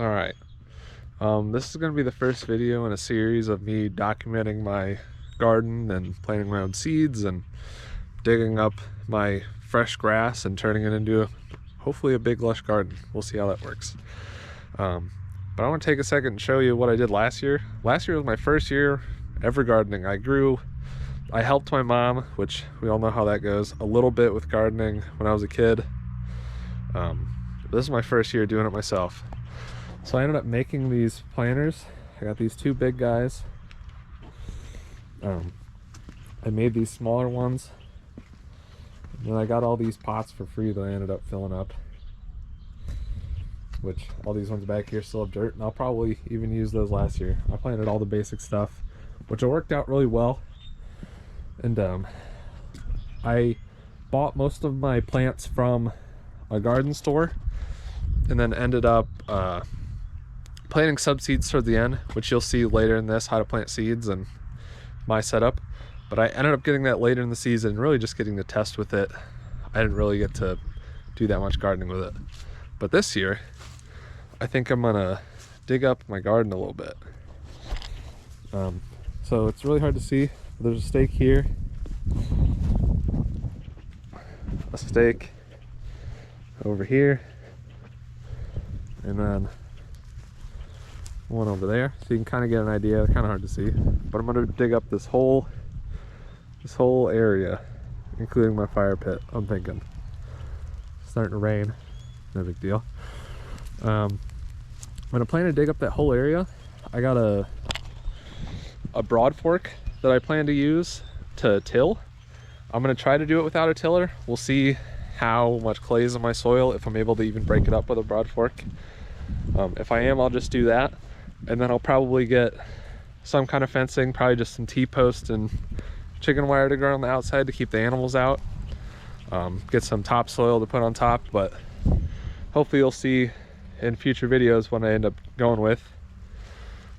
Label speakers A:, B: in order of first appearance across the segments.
A: All right. This is going to be the first video in a series of me documenting my garden and planting my own seeds and digging up my fresh grass and turning it into hopefully a big lush garden. We'll see how that works. But I want to take a second and show you what I did last year. Last year was my first year ever gardening. I helped my mom, which we all know how that goes, a little bit with gardening when I was a kid. This is my first year doing it myself. So I ended up making these planters. I got these two big guys. I made these smaller ones. And then I got all these pots for free that I ended up filling up. Which all these ones back here still have dirt, and I'll probably even use those last year. I planted all the basic stuff, which worked out really well. And I bought most of my plants from a garden store, and then ended up planting subseeds toward the end, which you'll see later in this, how to plant seeds and my setup. But I ended up getting that later in the season, really just getting to test with it. I didn't really get to do that much gardening with it. But this year, I think I'm gonna dig up my garden a little bit. So it's really hard to see. There's a stake here, a stake over here, and then one over there, so you can kind of get an idea. Kind of hard to see, but I'm going to dig up this whole area, including my fire pit. I'm thinking it's starting to rain, no big deal. I'm going to plan to dig up that whole area. I got a broad fork that I plan to use to till. I'm going to try to do it without a tiller. We'll see how much clay is in my soil, if I'm able to even break it up with a broad fork. If I am, I'll just do that, and then I'll probably get some kind of fencing, probably just some T-posts and chicken wire to grow on the outside to keep the animals out. Get some topsoil to put on top, but hopefully you'll see in future videos what I end up going with.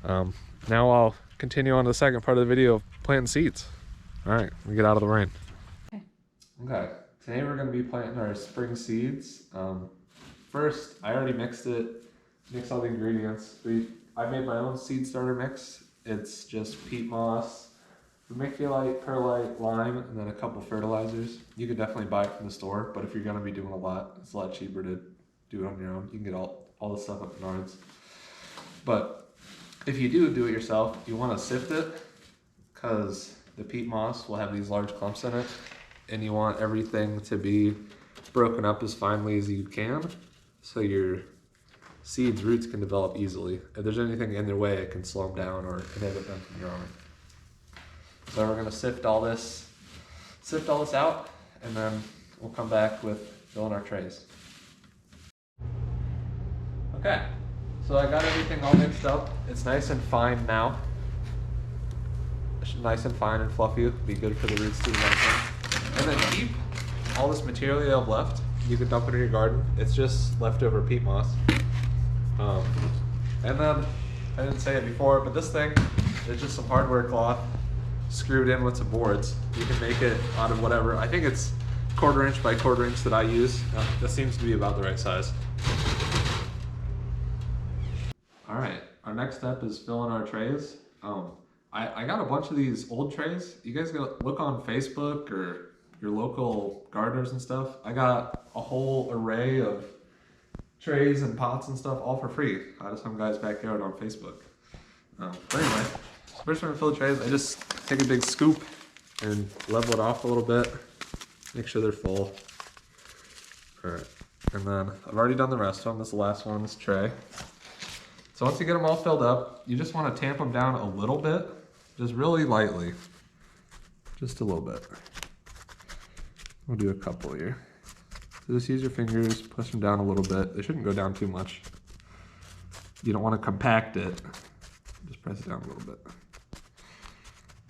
A: Now I'll continue on to the second part of the video of planting seeds. All right, we get out of the rain. Okay, today we're going to be planting our spring seeds. First, I already mixed all the ingredients. I made my own seed starter mix. It's just peat moss, vermiculite, perlite, lime, and then a couple fertilizers. You could definitely buy it from the store, but if you're going to be doing a lot, it's a lot cheaper to do it on your own. You can get all the stuff at Menards. But if you do it yourself, you want to sift it, because the peat moss will have these large clumps in it, and you want everything to be broken up as finely as you can, so your seeds' roots can develop easily. If there's anything in their way, it can slow them down or inhibit them from growing. So we're gonna sift all this out, and then we'll come back with filling our trays. Okay, so I got everything all mixed up. It's nice and fine now. It's nice and fine and fluffy. It'll be good for the roots to do anything. And then keep all this material you have left. You can dump it in your garden. It's just leftover peat moss. And then, I didn't say it before, but this thing is just some hardware cloth screwed in with some boards. You can make it out of whatever. I think it's 1/4 inch by 1/4 inch that I use. That seems to be about the right size. All right, our next step is filling our trays. I got a bunch of these old trays. You guys go look on Facebook or your local gardeners and stuff. I got a whole array of trays and pots and stuff all for free out of some guy's backyard on Facebook. But anyway, first when I fill the trays, I just take a big scoop and level it off a little bit. Make sure they're full. All right, and then I've already done the rest of them. This is the last one, this tray. So once you get them all filled up, you just want to tamp them down a little bit, just really lightly, just a little bit. We'll do a couple here. So just use your fingers, push them down a little bit. They shouldn't go down too much. You don't want to compact it. Just press it down a little bit.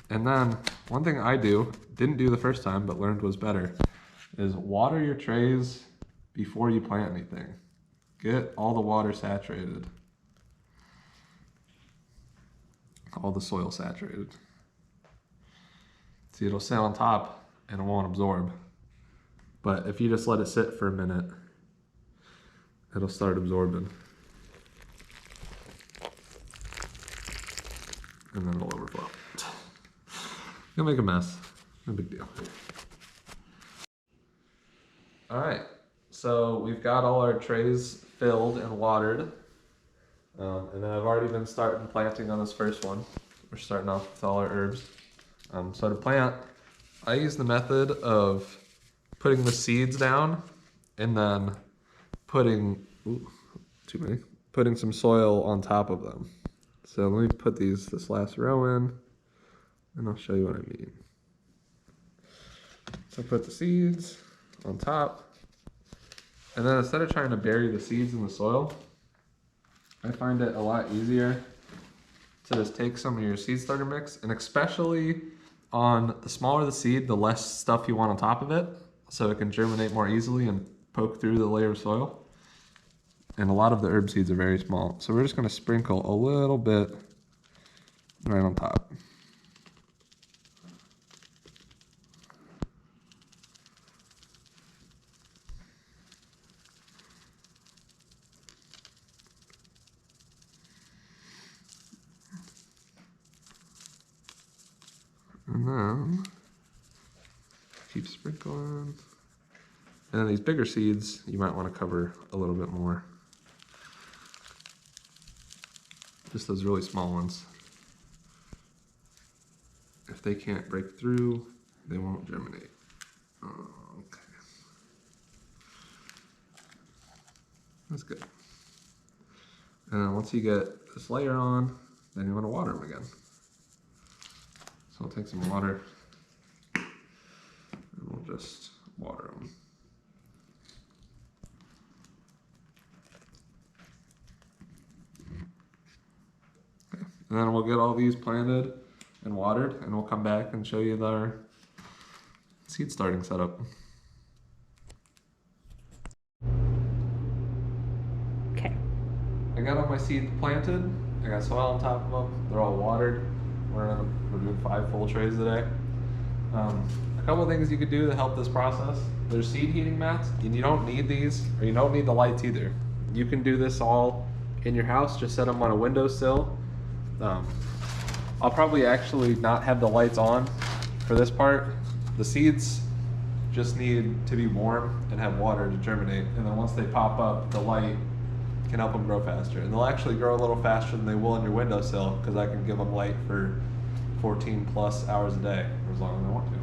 A: And then one thing I didn't do the first time, but learned was better, is water your trays before you plant anything. Get all the water saturated. All the soil saturated. See, it'll sit on top and it won't absorb. But if you just let it sit for a minute, it'll start absorbing. and then it'll overflow. You'll make a mess, no big deal. All right, so we've got all our trays filled and watered. And then I've already been starting planting on this first one. We're starting off with all our herbs. So to plant, I use the method of putting the seeds down and then putting some soil on top of them. So let me put this last row in, and I'll show you what I mean. So put the seeds on top, and then instead of trying to bury the seeds in the soil, I find it a lot easier to just take some of your seed starter mix, and especially on the smaller the seed, the less stuff you want on top of it, so it can germinate more easily and poke through the layer of soil. And a lot of the herb seeds are very small, so we're just going to sprinkle a little bit right on top. And then keep sprinkling. And then these bigger seeds, you might want to cover a little bit more. Just those really small ones. If they can't break through, they won't germinate. Okay. That's good. And then once you get this layer on, then you want to water them again. So I'll take some water and we'll just water them. Okay. And then we'll get all these planted and watered, and we'll come back and show you our seed starting setup.
B: Okay.
A: I got all my seeds planted. I got soil on top of them. They're all watered. We're doing 5 full trays today. A couple of things you could do to help this process. There's seed heating mats, and you don't need these, or you don't need the lights either. You can do this all in your house. Just set them on a windowsill. I'll probably actually not have the lights on for this part. The seeds just need to be warm and have water to germinate, and then once they pop up, the light can help them grow faster. And they'll actually grow a little faster than they will on your windowsill, because I can give them light for 14 plus hours a day, or as long as I want to.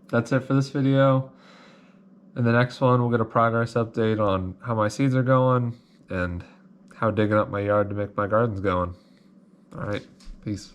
A: That's it for this video. In the next one, we'll get a progress update on how my seeds are going and how digging up my yard to make my gardens going. All right, peace.